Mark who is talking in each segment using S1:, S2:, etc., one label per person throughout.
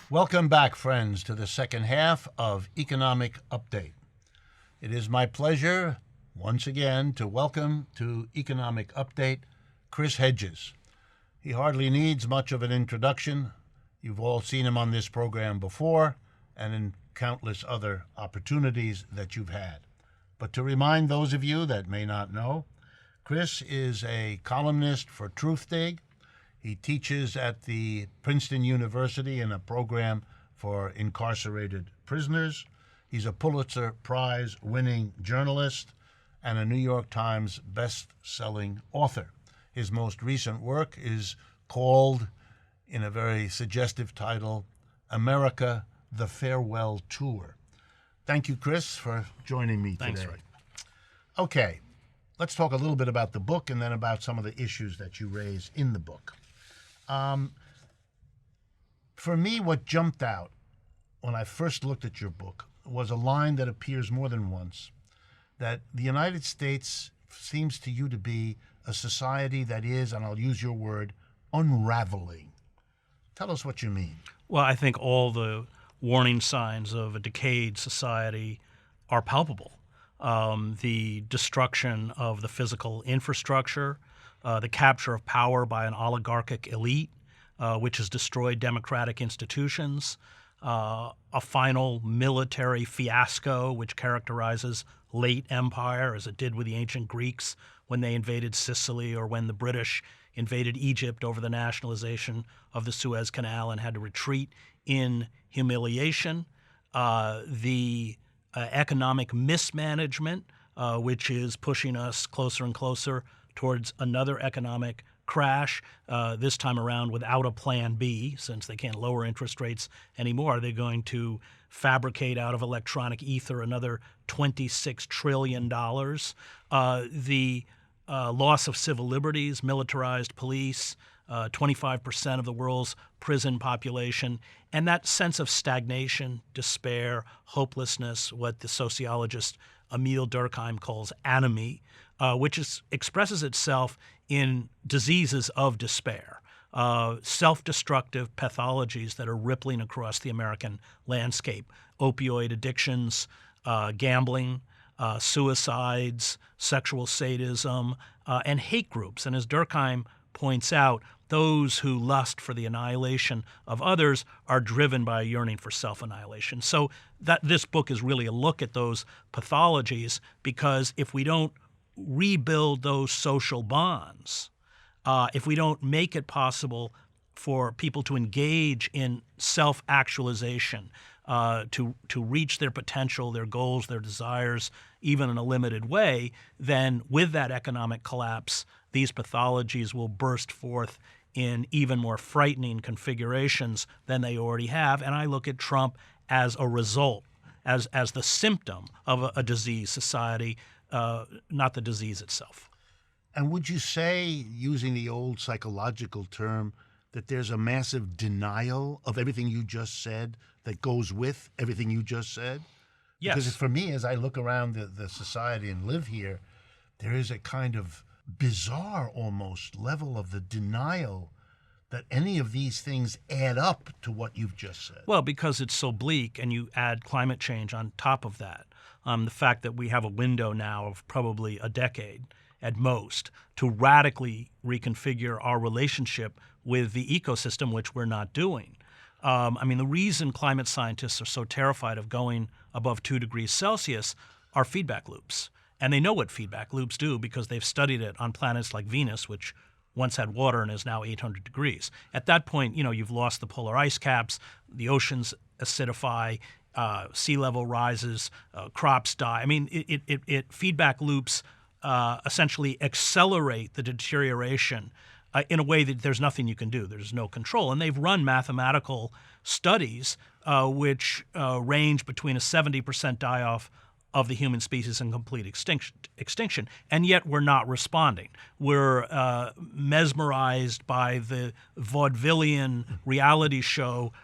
S1: Welcome back, friends, to the second half of Economic Update. It is my pleasure, once again, to welcome to Economic Update Chris Hedges. He hardly needs much of an introduction. You've all seen him on this program before and in countless other opportunities that you've had. But to remind those of you that may not know, Chris is a columnist for Truthdig. He teaches at the Princeton University in a program for incarcerated prisoners. He's a Pulitzer Prize-winning journalist and a New York Times best-selling author. His most recent work is called, in a very suggestive title, America, the Farewell Tour. Thank you, Chris, for joining me today.
S2: Thanks, Rick.
S1: Okay, let's talk a little bit about the book and then about some of the issues that you raise in the book. For me, what jumped out when I first looked at your book was a line that appears more than once, that the United States seems to you to be a society that is, and I'll use your word, unraveling. Tell us what you mean.
S2: Well, I think all the warning signs of a decayed society are palpable. The destruction of the physical infrastructure, the capture of power by an oligarchic elite, which has destroyed democratic institutions, a final military fiasco which characterizes late empire, as it did with the ancient Greeks when they invaded Sicily, or when the British invaded Egypt over the nationalization of the Suez Canal and had to retreat in humiliation. The economic mismanagement, which is pushing us closer and closer towards another economic crash, this time around without a plan B, since they can't lower interest rates anymore. They're going to fabricate out of electronic ether another $26 trillion. The loss of civil liberties, militarized police, 25% of the world's prison population, and that sense of stagnation, despair, hopelessness, what the sociologist Emil Durkheim calls anomie, which expresses itself in diseases of despair, self-destructive pathologies that are rippling across the American landscape, opioid addictions, gambling, suicides, sexual sadism, and hate groups. And as Durkheim points out, those who lust for the annihilation of others are driven by a yearning for self-annihilation. So that this book is really a look at those pathologies, because if we don't rebuild those social bonds, if we don't make it possible for people to engage in self-actualization, to reach their potential, their goals, their desires, even in a limited way, then with that economic collapse, these pathologies will burst forth in even more frightening configurations than they already have. And I look at Trump as a result, as the symptom of a diseased society, not the disease itself.
S1: And would you say, using the old psychological term, that there's a massive denial of everything you just said that goes with everything you just said?
S2: Yes.
S1: Because for me, as I look around the society and live here, there is a kind of bizarre almost level of the denial that any of these things add up to what you've just said.
S2: Well, because it's so bleak, and you add climate change on top of that, the fact that we have a window now of probably a decade at most to radically reconfigure our relationship with the ecosystem, which we're not doing. The reason climate scientists are so terrified of going above 2 degrees Celsius are feedback loops. And they know what feedback loops do because they've studied it on planets like Venus, which once had water and is now 800 degrees. At that point, you've lost the polar ice caps, the oceans acidify, sea level rises, crops die. Feedback loops essentially accelerate the deterioration in a way that there's nothing you can do. There's no control. And they've run mathematical studies which range between a 70% die-off of the human species and complete extinction, and yet we're not responding. We're mesmerized by the vaudevillian reality show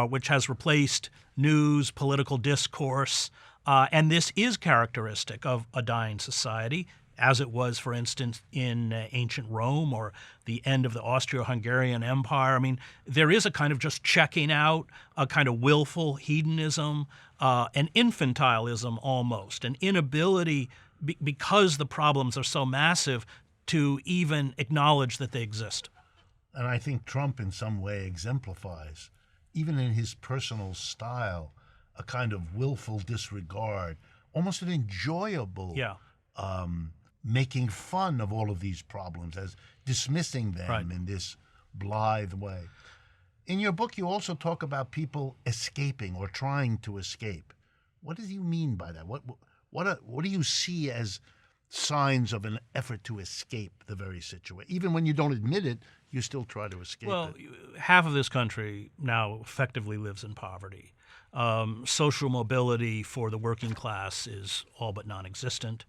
S2: which has replaced news, political discourse, and this is characteristic of a dying society. as it was, for instance, in ancient Rome or the end of the Austro-Hungarian Empire. I mean, there is a kind of just checking out, a kind of willful hedonism, an infantilism almost, an inability, because the problems are so massive, to even acknowledge that they exist.
S1: And I think Trump in some way exemplifies, even in his personal style, a kind of willful disregard, almost an enjoyable making fun of all of these problems, as dismissing them in this blithe way. In your book, you also talk about people escaping or trying to escape. What do you mean by that? What do you see as signs of an effort to escape the very situation? Even when you don't admit it, you still try to escape it.
S2: Well, half of this country now effectively lives in poverty. Social mobility for the working class is all but non-existent.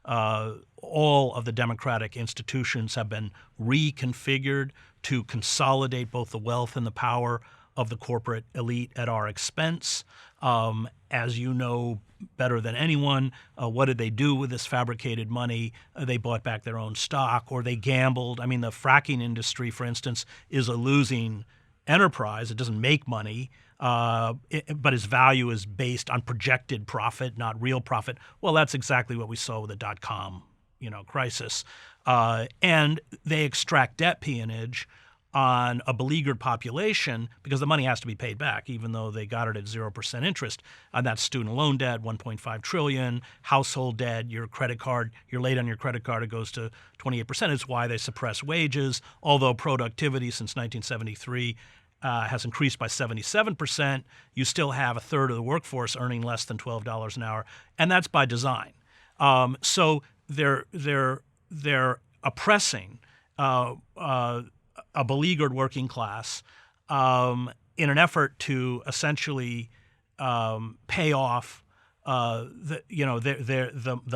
S2: All of the democratic institutions have been reconfigured to consolidate both the wealth and the power of the corporate elite at our expense. As you know better than anyone, what did they do with this fabricated money? They bought back their own stock, or they gambled. I mean, the fracking industry, for instance, is a losing enterprise. It doesn't make money, but its value is based on projected profit, not real profit. Well, that's exactly what we saw with the dot-com, crisis. And they extract debt peonage on a beleaguered population because the money has to be paid back, even though they got it at 0% interest. And that's student loan debt, $1.5 trillion, household debt, your credit card, you're late on your credit card, it goes to 28%. It's why they suppress wages, although productivity since 1973 has increased by 77%. You still have a third of the workforce earning less than $12 an hour, and that's by design. So they're oppressing a beleaguered working class in an effort to essentially pay off the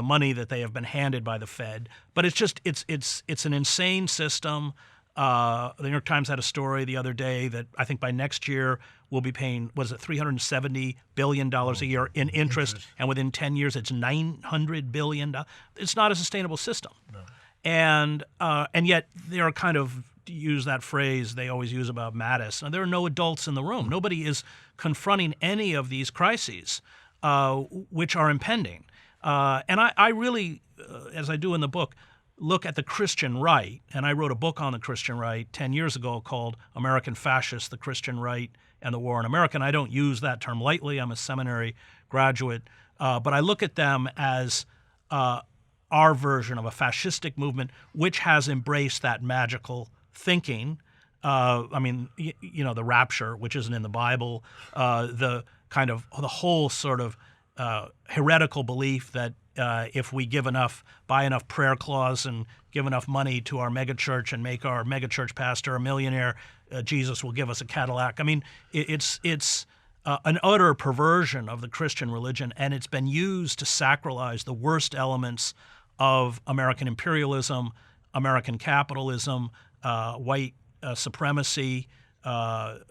S2: money that they have been handed by the Fed. But it's an insane system. The New York Times had a story the other day that I think by next year we'll be paying, $370 billion a year in interest, and within 10 years it's $900 billion. It's not a sustainable system. No. And yet they are kind of, to use that phrase they always use about Mattis, and there are no adults in the room. Nobody is confronting any of these crises which are impending. And I really, as I do in the book, look at the Christian right, and I wrote a book on the Christian right 10 years ago called American Fascists, the Christian Right and the War on America. And I don't use that term lightly. I'm a seminary graduate. But I look at them as our version of a fascistic movement which has embraced that magical thinking. The rapture, which isn't in the Bible, the whole sort of heretical belief that if we buy enough prayer cloths and give enough money to our megachurch and make our megachurch pastor a millionaire, Jesus will give us a Cadillac. I mean, it's an utter perversion of the Christian religion, and it's been used to sacralize the worst elements of American imperialism, American capitalism, white supremacy, homophobia,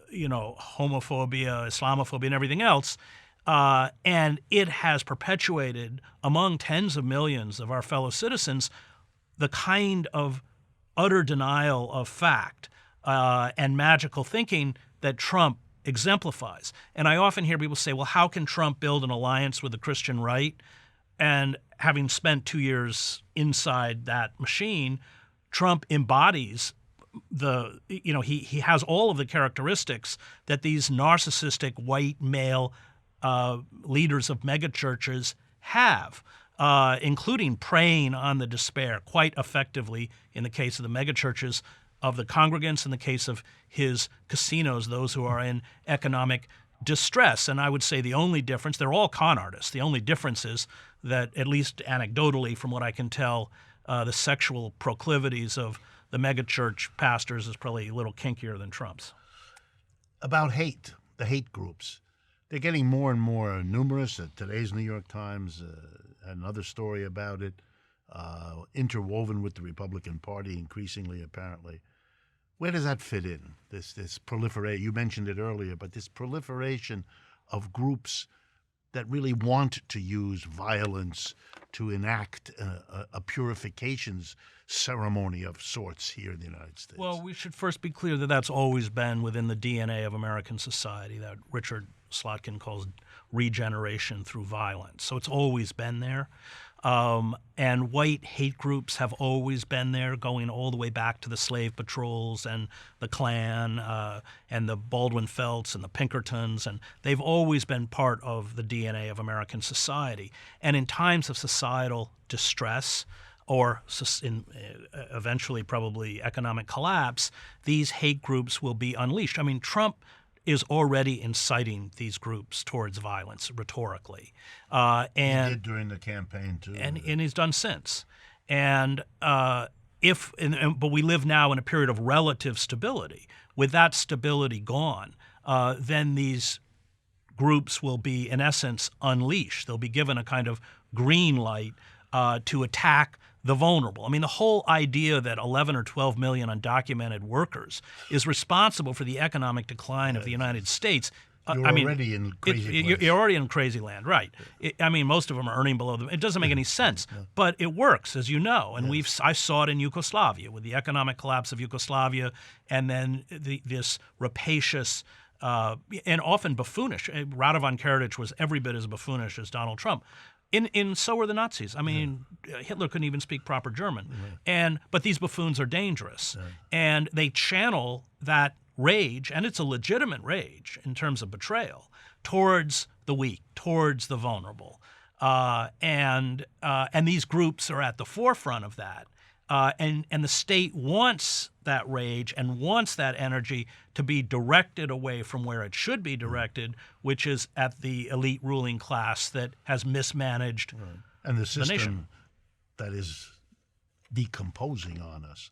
S2: Islamophobia, and everything else. And it has perpetuated among tens of millions of our fellow citizens the kind of utter denial of fact and magical thinking that Trump exemplifies. And I often hear people say, well, how can Trump build an alliance with the Christian right? And having spent 2 years inside that machine, Trump embodies he has all of the characteristics that these narcissistic white male leaders of megachurches have, including preying on the despair quite effectively in the case of the megachurches of the congregants, in the case of his casinos, those who are in economic distress. And I would say the only difference, they're all con artists. The only difference is that, at least anecdotally from what I can tell, the sexual proclivities of the megachurch pastors is probably a little kinkier than Trump's.
S1: About hate, the hate groups. They're getting more and more numerous. Today's New York Times had another story about it, interwoven with the Republican Party increasingly, apparently. Where does that fit in, this proliferation? You mentioned it earlier, but this proliferation of groups that really want to use violence to enact a purifications ceremony of sorts here in the United States?
S2: Well, we should first be clear that that's always been within the DNA of American society, that Richard Slotkin calls regeneration through violence. So it's always been there. And white hate groups have always been there, going all the way back to the slave patrols and the Klan and the Baldwin Felts and the Pinkertons, and they've always been part of the DNA of American society. And in times of societal distress or eventually probably economic collapse, these hate groups will be unleashed. I mean, Trump is already inciting these groups towards violence rhetorically.
S1: He did during the campaign, too.
S2: And he's done since. But we live now in a period of relative stability. With that stability gone, then these groups will be, in essence, unleashed. They'll be given a kind of green light to attack the vulnerable. I mean, the whole idea that 11 or 12 million undocumented workers is responsible for the economic decline of the United States.
S1: You're already in crazy place.
S2: You're already in crazy land, right? Most of them are earning below them. It doesn't make any sense, but it works, as you know. And I saw it in Yugoslavia with the economic collapse of Yugoslavia, and then this rapacious and often buffoonish. Radovan Karadzic was every bit as buffoonish as Donald Trump. So were the Nazis. I mean, Hitler couldn't even speak proper German. But these buffoons are dangerous. And they channel that rage, and it's a legitimate rage in terms of betrayal, towards the weak, towards the vulnerable. And these groups are at the forefront of that. And the state wants that rage and wants that energy to be directed away from where it should be directed, which is at the elite ruling class that has mismanaged
S1: and the system
S2: nation.
S1: That is decomposing on us.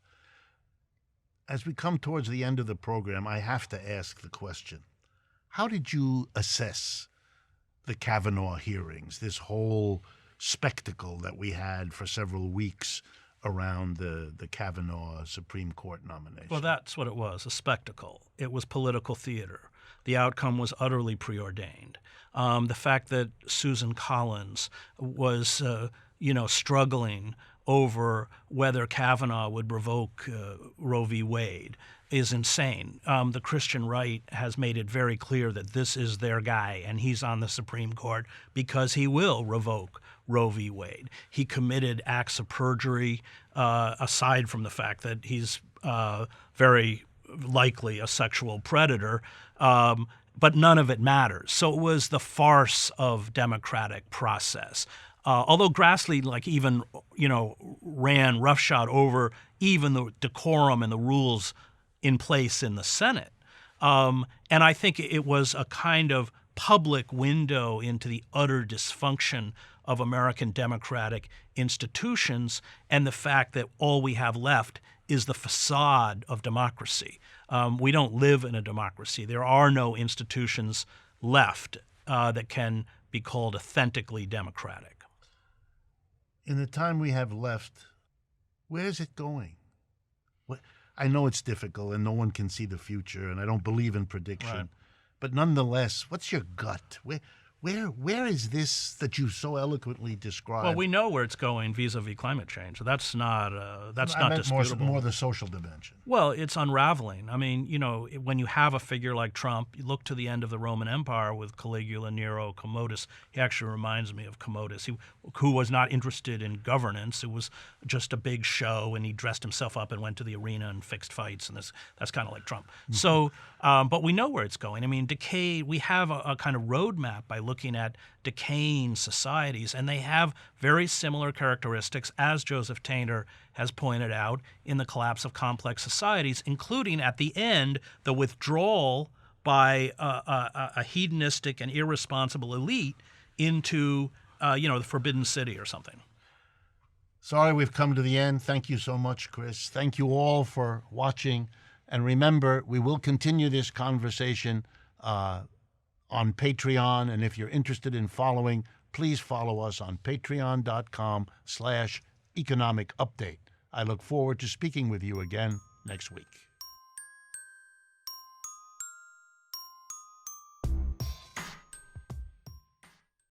S1: As we come towards the end of the program, I have to ask the question, how did you assess the Kavanaugh hearings, this whole spectacle that we had for several weeks around the Kavanaugh Supreme Court nomination?
S2: Well, that's what it was, a spectacle. It was political theater. The outcome was utterly preordained. The fact that Susan Collins was, struggling over whether Kavanaugh would revoke Roe v. Wade is insane. The Christian right has made it very clear that this is their guy, and he's on the Supreme Court because he will revoke Roe v. Wade. He committed acts of perjury, aside from the fact that he's very likely a sexual predator, but none of it matters. So it was the farce of democratic process. Although Grassley, even ran roughshod over even the decorum and the rules in place in the Senate. And I think it was a kind of public window into the utter dysfunction of American democratic institutions and the fact that all we have left is the facade of democracy. We don't live in a democracy. There are no institutions left that can be called authentically democratic.
S1: In the time we have left, where is it going? I know it's difficult and no one can see the future, and I don't believe in prediction.
S2: Right.
S1: But nonetheless, what's your gut? Where is this that you so eloquently described?
S2: Well, we know where it's going vis-a-vis climate change. That's not
S1: I meant
S2: disputable.
S1: more the social dimension.
S2: Well, it's unraveling. I mean, when you have a figure like Trump, you look to the end of the Roman Empire with Caligula, Nero, Commodus. He actually reminds me of Commodus, who was not interested in governance. It was just a big show, and he dressed himself up and went to the arena and fixed fights, and that's kind of like Trump. Mm-hmm. So, but we know where it's going. I mean, decay, we have a kind of roadmap by looking at decaying societies, and they have very similar characteristics, as Joseph Tainter has pointed out, in the collapse of complex societies, including at the end the withdrawal by a hedonistic and irresponsible elite into the Forbidden City or something.
S1: Sorry, we've come to the end. Thank you so much, Chris. Thank you all for watching. And remember, we will continue this conversation on Patreon. And if you're interested in following, please follow us on patreon.com/economic update. I look forward to speaking with you again next week.